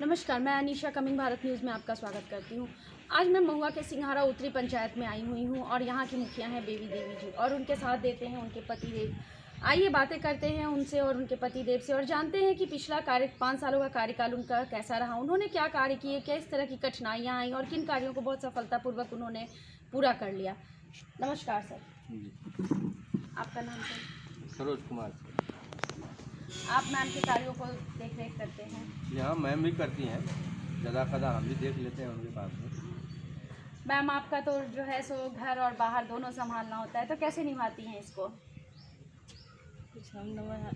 नमस्कार, मैं Anisha coming Bharat news में आपका स्वागत करती हूँ। आज मैं महुआ के सिंघाड़ा उत्तरी पंचायत में आई हुई हूँ और यहाँ की मुखिया हैं बेबी देवी जी और उनके साथ देते हैं उनके पतिदेव। आइए बातें करते हैं उनसे और उनके पतिदेव से और जानते हैं कि पिछला 5 सालों का कार्यकाल उनका कैसा रहा, उन्होंने क्या कार्य किए, किस तरह की कठिनाइयाँ आई और किन कार्यों को बहुत सफलतापूर्वक उन्होंने पूरा कर लिया। नमस्कार सर। आपका नाम सर? सरोज कुमार। आप मैम के कार्यों को देख रेख करते हैं? यहाँ मैम भी करती हैं, ज़्यादा कदा हम भी देख लेते हैं उनके पास में। मैम आपका तो जो है सो घर और बाहर दोनों संभालना होता है, तो कैसे निभाती हैं इसको? कुछ हम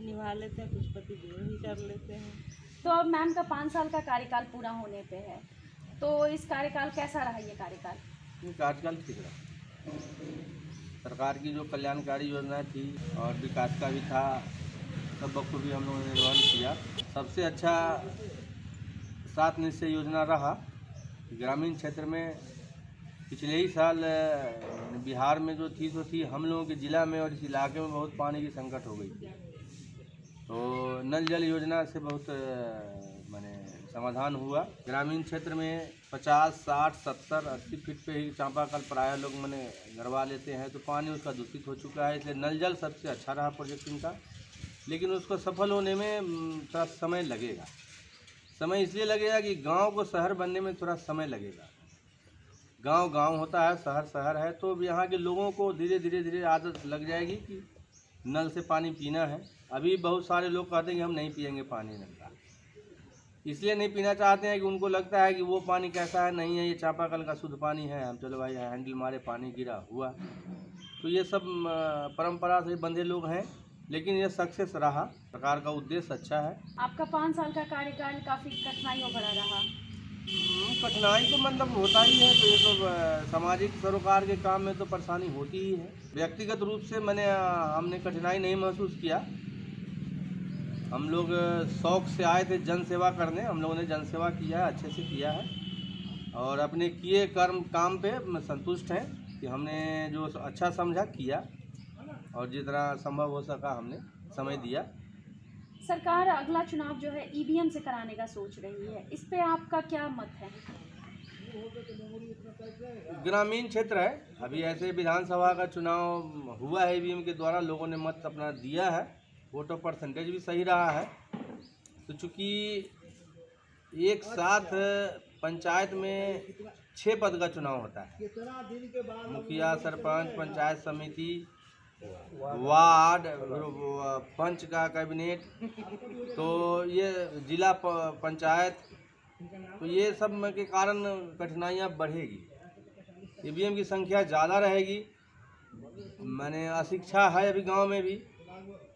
निभा लेते हैं, कुछ पतिदेव ही कर लेते हैं। तो अब मैम का 5 साल का कार्यकाल पूरा होने पे है, तो इस कार्यकाल कैसा रहा ये कार्यकाल? ये कार्यकाल ठीक रहा। सरकार की जो कल्याणकारी योजना थी और विकास का भी था, सब बखूबी हम लोगों ने निर्वहन किया। सबसे अच्छा 7 निश्चय योजना रहा। ग्रामीण क्षेत्र में पिछले ही साल बिहार में जो थी तो थी, हम लोगों के ज़िला में और इस इलाके में बहुत पानी की संकट हो गई थी। तो नल जल योजना से बहुत माने समाधान हुआ। ग्रामीण क्षेत्र में 50, 60, 70, 80 फीट पे ही चापाकल प्रायः लोग मैंने गड़वा लेते हैं, तो पानी उसका दूषित हो चुका है। इसलिए नल जल सबसे अच्छा रहा प्रोजेक्ट इनका, लेकिन उसको सफल होने में थोड़ा समय लगेगा। समय इसलिए लगेगा कि गांव को शहर बनने में थोड़ा समय लगेगा। गांव गांव होता है, शहर शहर है, तो यहाँ के लोगों को धीरे धीरे आदत लग जाएगी कि नल से पानी पीना है। अभी बहुत सारे लोग कहते हैं कि हम नहीं पिएंगे पानी नल का, इसलिए नहीं पीना चाहते हैं कि उनको लगता है कि वो पानी कैसा है, नहीं है ये चापाकल का शुद्ध पानी है, हम चलो भाई हैंडल मारे पानी गिरा हुआ। तो ये सब परंपरा से बंधे लोग हैं, लेकिन ये सक्सेस रहा। सरकार का उद्देश्य अच्छा है। आपका 5 साल का कार्यकाल काफ़ी कठिनाइयों भरा रहा। कठिनाई तो मतलब होता ही है, तो ये तो सामाजिक सरोकार के काम में तो परेशानी होती ही है। व्यक्तिगत रूप से हमने कठिनाई नहीं महसूस किया। हम लोग शौक से आए थे जन सेवा करने, हम लोगों ने जन सेवा किया है, अच्छे से किया है और अपने किए काम पे संतुष्ट हैं कि हमने जो अच्छा समझा किया और जितना संभव हो सका हमने समय दिया। सरकार अगला चुनाव जो है ईवीएम से कराने का सोच रही है, इस पे आपका क्या मत है? ग्रामीण क्षेत्र है, अभी ऐसे विधानसभा का चुनाव हुआ है, ईवीएम के द्वारा लोगों ने मत अपना दिया है, वोटर परसेंटेज भी सही रहा है। तो चूँकि एक साथ पंचायत में 6 पद का चुनाव होता है, मुखिया, सरपंच, पंचायत समिति, वार्ड, पंच का कैबिनेट, तो ये जिला पंचायत, तो ये सब के कारण कठिनाइयाँ बढ़ेगी। ईवीएम की संख्या ज़्यादा रहेगी। मैंने अशिक्षा है अभी गांव में भी,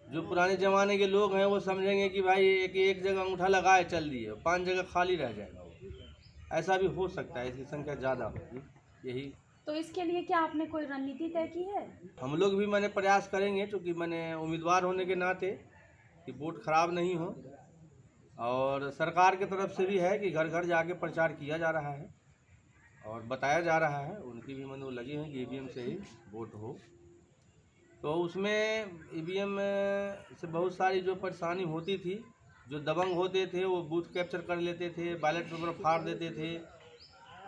जो पुराने ज़माने के लोग हैं वो समझेंगे कि भाई एक जगह अंगूठा लगाए चल दिए, 5 जगह खाली रह जाएगा। ऐसा भी हो सकता है, इसकी संख्या ज़्यादा होगी। यही तो इसके लिए क्या आपने कोई रणनीति तय की है? हम लोग भी प्रयास करेंगे, क्योंकि उम्मीदवार होने के नाते कि वोट खराब नहीं हो, और सरकार की तरफ से भी है कि घर घर जाके प्रचार किया जा रहा है और बताया जा रहा है, उनकी भी वो लगी है कि ईवीएम से ही वोट हो। तो उसमें ईवीएम से बहुत सारी जो परेशानी होती थी, जो दबंग होते थे वो बूथ कैप्चर कर लेते थे, बैलेट पेपर फाड़ देते थे,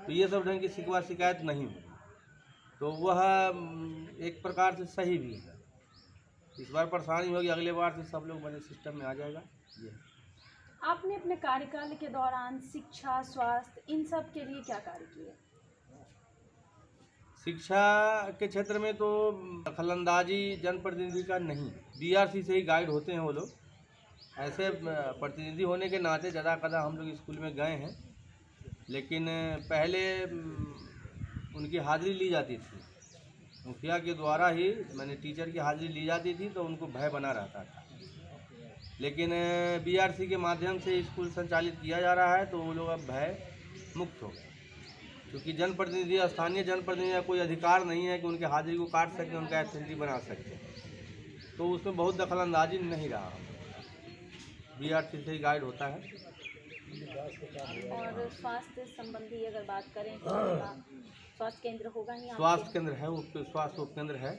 तो ये सब ढंग की शिकवा शिकायत नहीं हुई। तो वह एक प्रकार से सही भी है। इस बार परेशानी होगी, अगले बार से सब लोग बड़े सिस्टम में आ जाएगा। ये आपने अपने कार्यकाल के दौरान शिक्षा, स्वास्थ्य, इन सब के लिए क्या कार्य किए? शिक्षा के क्षेत्र में तो दखलंदाजी जनप्रतिनिधि का नहीं, बीआरसी से ही गाइड होते हैं वो लोग। ऐसे प्रतिनिधि होने के नाते ज़्यादा कदा हम लोग स्कूल में गए हैं, लेकिन पहले उनकी हाज़िरी ली जाती थी, मुखिया के द्वारा ही टीचर की हाज़िरी ली जाती थी, तो उनको भय बना रहता था। लेकिन बीआरसी के माध्यम से स्कूल संचालित किया जा रहा है, तो वो लोग अब भय मुक्त हो गए, क्योंकि जनप्रतिनिधि, स्थानीय जनप्रतिनिधि का कोई अधिकार नहीं है कि उनके हाजिरी को काट सकें, उनका एब्सेंटी बना सकें। तो उसमें बहुत दखलंदाजी नहीं रहा, बीआरसी से ही गाइड होता है। और स्वास्थ्य संबंधी अगर बात करें तो स्वास्थ्य केंद्र होगा ही? स्वास्थ्य केंद्र है, स्वास्थ्य उपकेंद्र है,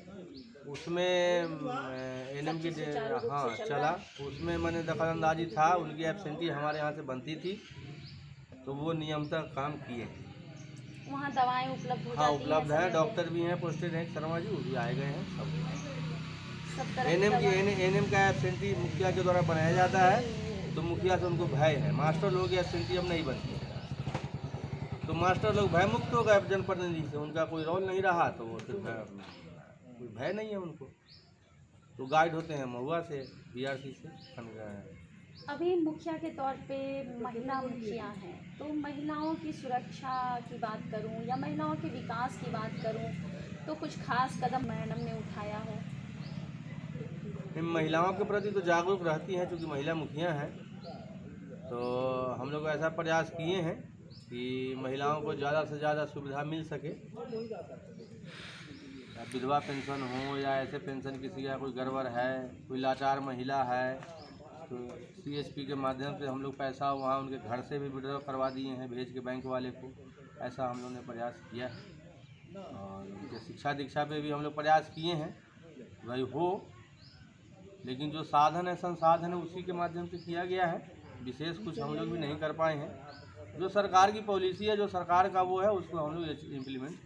उसमें एनएम की हाँ चला, उसमें दखलंदाजी था, उनकी एब्सेंटी हमारे यहाँ से बनती थी, तो वो नियमतः काम किए हैं। वहाँ दवाएं उपलब्ध हो हाँ जाती उपलब्ध हैं है, समय पे? डॉक्टर भी हैं पोस्टेड हैं शर्मा जी, वो भी आए गए हैं सब। सब तरह की एनएम दवा- का एब्सेंटी मुखिया के द्वारा बनाया जाता है, तो मुखिया से उनको भय है। मास्टर लोग की एब्सेंटी अब नहीं बनती है, तो मास्टर लोग भय मुक्त हो गए जनप्रतिनिधि से, उनका कोई रोल नहीं रहा, तो वो फिर कोई भय नहीं है उनको, तो गाइड होते हैं महुआ से, बीआरसी से। अभी मुखिया के तौर पे महिला मुखिया हैं, तो महिलाओं की सुरक्षा की बात करूं या महिलाओं के विकास की बात करूं, तो कुछ खास कदम मैडम ने उठाया हो? इन महिलाओं के प्रति तो जागरूक रहती हैं, क्योंकि महिला मुखिया हैं, तो हम लोग ऐसा प्रयास किए हैं कि महिलाओं को ज़्यादा से ज़्यादा सुविधा मिल सके। विधवा पेंशन हो या ऐसे पेंशन, किसी का कोई गड़बड़ है, कोई लाचार महिला है, तो सीएचपी के माध्यम से हम लोग पैसा वहाँ उनके घर से भी विड्रॉ करवा दिए हैं भेज के बैंक वाले को। ऐसा हम लोग ने प्रयास किया है। और उनके शिक्षा दीक्षा पे भी हम लोग प्रयास किए हैं भाई हो, लेकिन जो साधन है संसाधन है उसी के माध्यम से किया गया है। विशेष कुछ हम लोग भी नहीं कर पाए हैं। जो सरकार की पॉलिसी है, जो सरकार का वो है, उसको हम लोग इम्प्लीमेंट।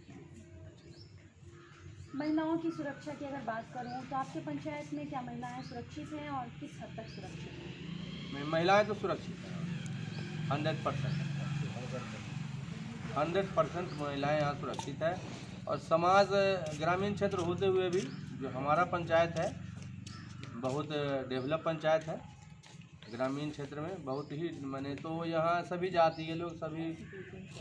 महिलाओं की सुरक्षा की अगर बात करूं, तो आपके पंचायत में क्या महिलाएं सुरक्षित हैं और किस हद तक सुरक्षित हैं? महिलाएं तो सुरक्षित हैं 100% महिलाएं यहाँ सुरक्षित है। और समाज ग्रामीण क्षेत्र होते हुए भी जो हमारा पंचायत है बहुत डेवलप पंचायत है। ग्रामीण क्षेत्र में बहुत ही माने तो यहाँ सभी जाति के लोग, सभी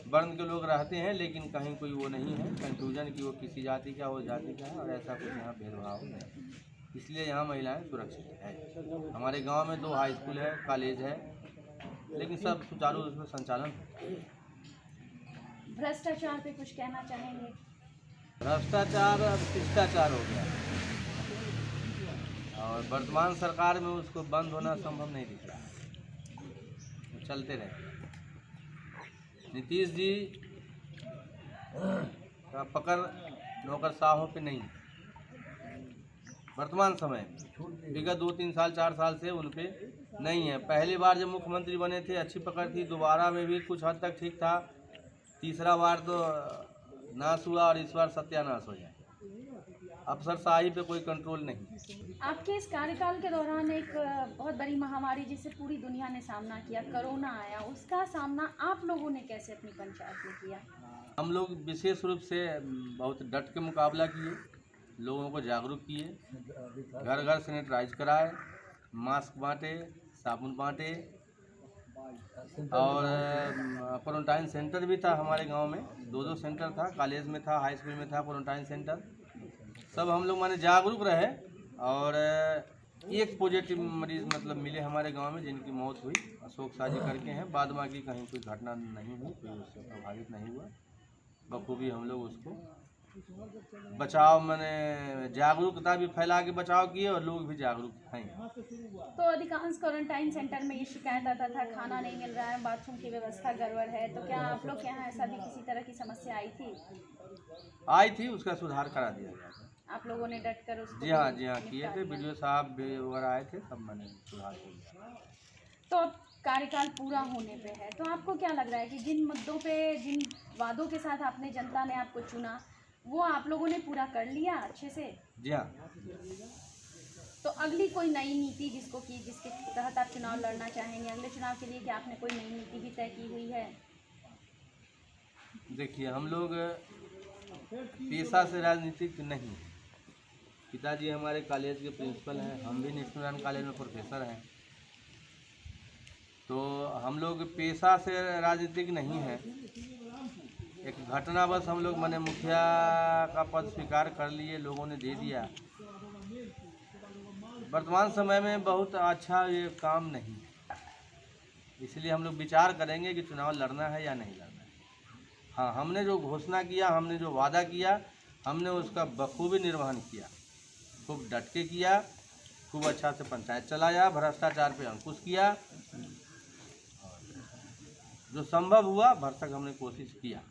वर्ण के लोग रहते हैं, लेकिन कहीं कोई वो नहीं है कंफ्यूजन कि वो किसी जाति का वो जाति का है, और ऐसा कुछ यहाँ भेदभाव नहीं। इसलिए यहाँ महिलाएं सुरक्षित है। हमारे गांव में 2 हाई स्कूल है, कॉलेज है, लेकिन सब सुचारू रूप से संचालन। भ्रष्टाचार पे कुछ कहना चाहेंगे? भ्रष्टाचार अब शिष्टाचार हो गया, और वर्तमान सरकार में उसको बंद होना संभव नहीं दिख रहा है, वो चलते रहे। नीतीश जी का पकड़ नौकरशाहों पे नहीं, वर्तमान समय विगत 2-3 साल 4 साल से उन पे नहीं है। पहली बार जब मुख्यमंत्री बने थे अच्छी पकड़ थी, दोबारा में भी कुछ हद तक ठीक था, तीसरा बार तो नाश हुआ, और इस बार सत्यानाश हो जाए। अफसरशाही पे कोई कंट्रोल नहीं। आपके इस कार्यकाल के दौरान एक बहुत बड़ी महामारी जिसे पूरी दुनिया ने सामना किया, कोरोना आया, उसका सामना आप लोगों ने कैसे अपनी पंचायत में किया? हम लोग विशेष रूप से बहुत डट के मुकाबला किए, लोगों को जागरूक किए, घर घर सैनिटाइज कराए, मास्क बांटे, साबुन बांटे, और क्वारंटाइन सेंटर भी था हमारे गांव में। 2 सेंटर था, कॉलेज में था, हाई स्कूल में था क्वारंटाइन सेंटर। सब हम लोग माने जागरूक रहे, और एक पॉजिटिव मरीज मतलब मिले हमारे गांव में, जिनकी मौत हुई अशोक साजी करके हैं। बाद बाकी कहीं कोई घटना नहीं हुई, कोई उससे प्रभावित नहीं हुआ। बखूबी हम लोग उसको बचाव मैंने जागरूकता भी फैला के बचाव किए, और लोग भी जागरूक हैं। तो अधिकांश क्वारंटाइन सेंटर में ये शिकायत आता था खाना नहीं मिल रहा है, बाथरूम की व्यवस्था गड़बड़ है, तो क्या आप लोग के यहाँ ऐसा भी किसी तरह की समस्या आई थी? उसका सुधार करा दिया गया। आप लोगों ने डट कर उसको जी हाँ किए थे, वीडियो साहब भी वगैरह आए थे, सब मैंने सुधार किया। तो अब कार्यकाल पूरा होने पे है, तो आपको क्या लग रहा है कि जिन मुद्दों पे, जिन वादों के साथ आपने जनता ने आपको चुना, वो आप लोगों ने पूरा कर लिया अच्छे से? जी हाँ। तो अगली कोई नई नीति जिसके तहत आप चुनाव लड़ना चाहेंगे अगले चुनाव के लिए, क्या आपने कोई नई नीति भी तय की हुई है? देखिए, हम लोग पेशा से राजनीतिक नहीं। पिताजी हमारे कॉलेज के प्रिंसिपल हैं, हम भी नेशनल नारायण कॉलेज में प्रोफेसर हैं, तो हम लोग पेशा से राजनीतिक नहीं है। एक घटना बस हम लोग मैंने मुखिया का पद स्वीकार कर लिए, लोगों ने दे दिया। वर्तमान समय में बहुत अच्छा ये काम नहीं, इसलिए हम लोग विचार करेंगे कि चुनाव लड़ना है या नहीं लड़ना है। हाँ, हमने जो घोषणा किया, हमने जो वादा किया, हमने उसका बखूबी निर्वहन किया, खूब डट के किया, खूब अच्छा से पंचायत चलाया, भ्रष्टाचार पे अंकुश किया, जो संभव हुआ भरसक हमने कोशिश किया।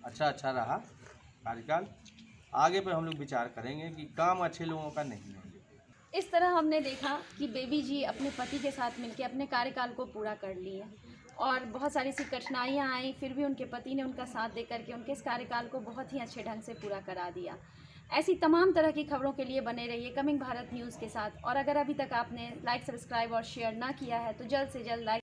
अच्छा रहा कार्यकाल। आगे पे हम लोग विचार करेंगे कि काम अच्छे लोगों का नहीं है। इस तरह हमने देखा कि बेबी जी अपने पति के साथ मिलकर अपने कार्यकाल को पूरा कर लिए, और बहुत सारी सी कठिनाइयाँ आई, फिर भी उनके पति ने उनका साथ दे करके उनके इस कार्यकाल को बहुत ही अच्छे ढंग से पूरा करा दिया। ऐसी तमाम तरह की खबरों के लिए बने रहिए कमिंग भारत न्यूज़ के साथ। और अगर अभी तक आपने लाइक, सब्सक्राइब और शेयर ना किया है तो जल्द से जल्द लाइक